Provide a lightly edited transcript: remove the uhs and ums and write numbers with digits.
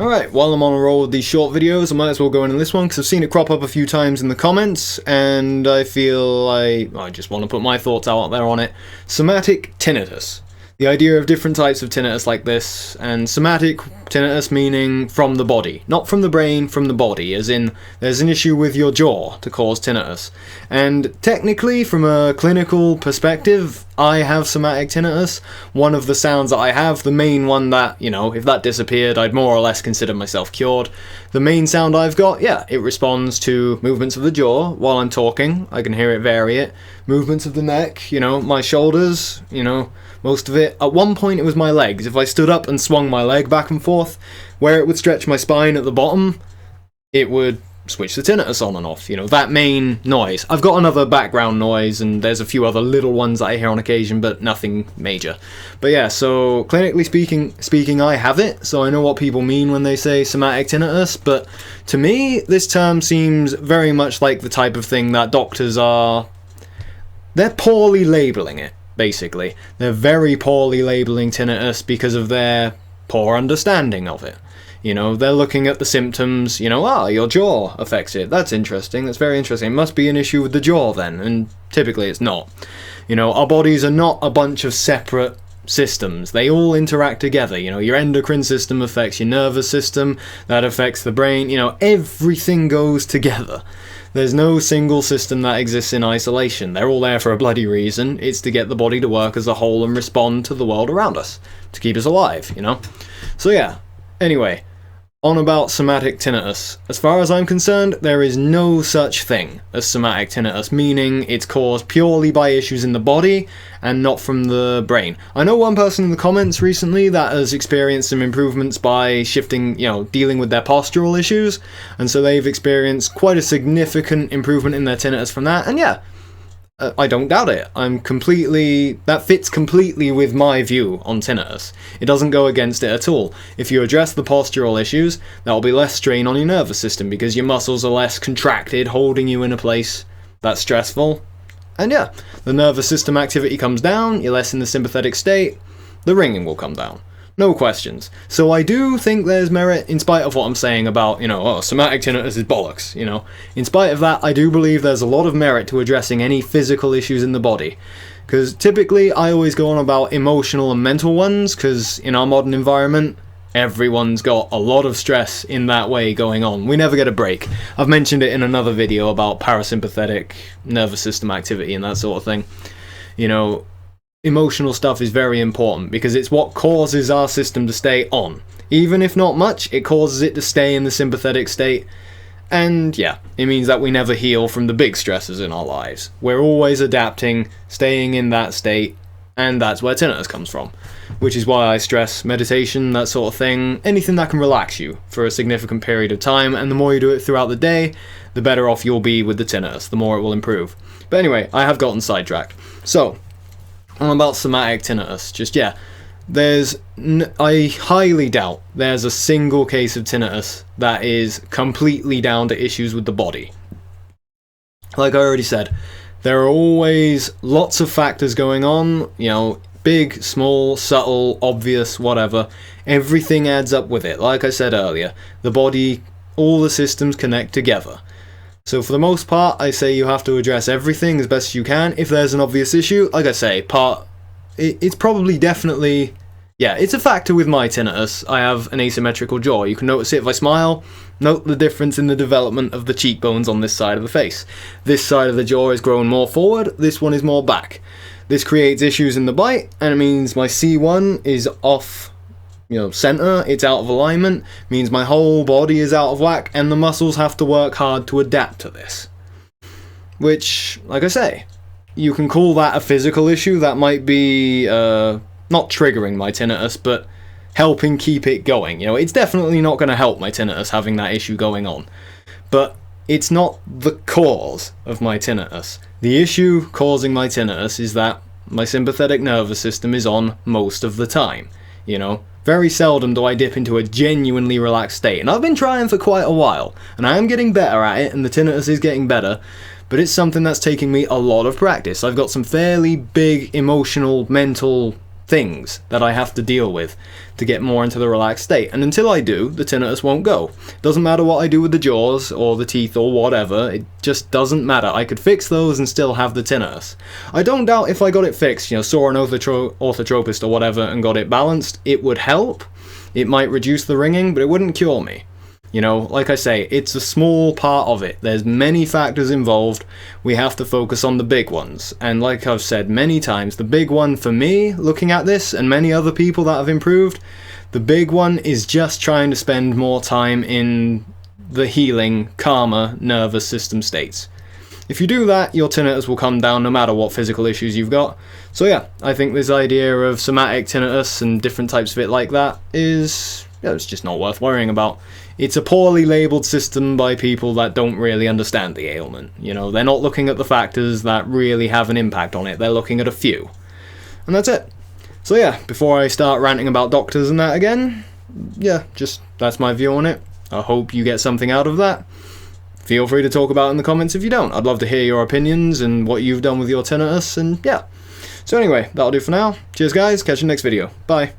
Alright, while I'm on a roll with these short videos, I might as well go into this one because I've seen it crop up a few times in the comments and I feel I just want to put my thoughts out there on it. Somatic tinnitus. The idea of different types of tinnitus like this, and somatic tinnitus meaning from the body. Not from the brain, from the body, as in there's an issue with your jaw to cause tinnitus. And technically, from a clinical perspective, I have somatic tinnitus. One of the sounds that I have, the main one that, if that disappeared, I'd more or less consider myself cured. The main sound I've got, yeah, it responds to movements of the jaw while I'm talking. I can hear it vary it. Movements of the neck, my shoulders, most of it. At one point it was my legs. If I stood up and swung my leg back and forth, where it would stretch my spine at the bottom, it would switch the tinnitus on and off, that main noise. I've got another background noise and there's a few other little ones that I hear on occasion, but nothing major. But yeah, so clinically speaking, I have it, so I know what people mean when they say somatic tinnitus, but to me, this term seems very much like the type of thing that doctors they're poorly labeling it. Basically, they're very poorly labeling tinnitus because of their poor understanding of it. They're looking at the symptoms, your jaw affects it. That's interesting, that's very interesting. It must be an issue with the jaw then, and typically it's not. Our bodies are not a bunch of separate systems. They all interact together. Your endocrine system affects your nervous system, that affects the brain, everything goes together. There's no single system that exists in isolation. They're all there for a bloody reason. It's to get the body to work as a whole and respond to the world around us. To keep us alive, So yeah, anyway, on about somatic tinnitus. As far as I'm concerned, there is no such thing as somatic tinnitus, meaning it's caused purely by issues in the body and not from the brain. I know one person in the comments recently that has experienced some improvements by shifting, dealing with their postural issues, and so they've experienced quite a significant improvement in their tinnitus from that, and yeah, I don't doubt it. That fits completely with my view on tinnitus. It doesn't go against it at all. If you address the postural issues, that'll be less strain on your nervous system because your muscles are less contracted, holding you in a place that's stressful. And yeah, the nervous system activity comes down, you're less in the sympathetic state, the ringing will come down. No questions. So I do think there's merit, in spite of what I'm saying about, somatic tinnitus is bollocks, In spite of that, I do believe there's a lot of merit to addressing any physical issues in the body. Because typically, I always go on about emotional and mental ones, because in our modern environment, everyone's got a lot of stress in that way going on. We never get a break. I've mentioned it in another video about parasympathetic nervous system activity and that sort of thing. Emotional stuff is very important because it's what causes our system to stay on. Even if not much, it causes it to stay in the sympathetic state. And yeah, it means that we never heal from the big stresses in our lives. We're always adapting, staying in that state, and that's where tinnitus comes from. Which is why I stress meditation, that sort of thing, anything that can relax you for a significant period of time, and the more you do it throughout the day, the better off you'll be with the tinnitus, the more it will improve. But anyway, I have gotten sidetracked. So, about somatic tinnitus, I highly doubt there's a single case of tinnitus that is completely down to issues with the body. Like I already said, there are always lots of factors going on, big, small, subtle, obvious, whatever. Everything adds up with it. Like I said earlier, the body, all the systems connect together. So for the most part, I say you have to address everything as best you can. If there's an obvious issue, like I say, it's probably definitely, yeah, it's a factor with my tinnitus. I have an asymmetrical jaw. You can notice it if I smile. Note the difference in the development of the cheekbones on this side of the face. This side of the jaw is growing more forward, this one is more back. This creates issues in the bite, and it means my C1 is off center, it's out of alignment, means my whole body is out of whack, and the muscles have to work hard to adapt to this. Which, like I say, you can call that a physical issue. That might be, not triggering my tinnitus, but helping keep it going. It's definitely not going to help my tinnitus having that issue going on. But it's not the cause of my tinnitus. The issue causing my tinnitus is that my sympathetic nervous system is on most of the time, Very seldom do I dip into a genuinely relaxed state, and I've been trying for quite a while, and I am getting better at it, and the tinnitus is getting better, but it's something that's taking me a lot of practice. I've got some fairly big emotional, mental things that I have to deal with to get more into the relaxed state. And until I do, the tinnitus won't go. Doesn't matter what I do with the jaws or the teeth or whatever, it just doesn't matter. I could fix those and still have the tinnitus. I don't doubt if I got it fixed, saw an orthotropist or whatever and got it balanced, it would help. It might reduce the ringing, but it wouldn't cure me. Like I say, it's a small part of it. There's many factors involved. We have to focus on the big ones. And like I've said many times, the big one for me, looking at this, and many other people that have improved, the big one is just trying to spend more time in the healing, calmer nervous system states. If you do that, your tinnitus will come down no matter what physical issues you've got. So yeah, I think this idea of somatic tinnitus and different types of it like that is, it's just not worth worrying about. It's a poorly labelled system by people that don't really understand the ailment. They're not looking at the factors that really have an impact on it, they're looking at a few. And that's it. So yeah, before I start ranting about doctors and that again, that's my view on it. I hope you get something out of that. Feel free to talk about it in the comments if you don't. I'd love to hear your opinions and what you've done with your tinnitus, and yeah. So anyway, that'll do for now. Cheers guys, catch you in the next video. Bye.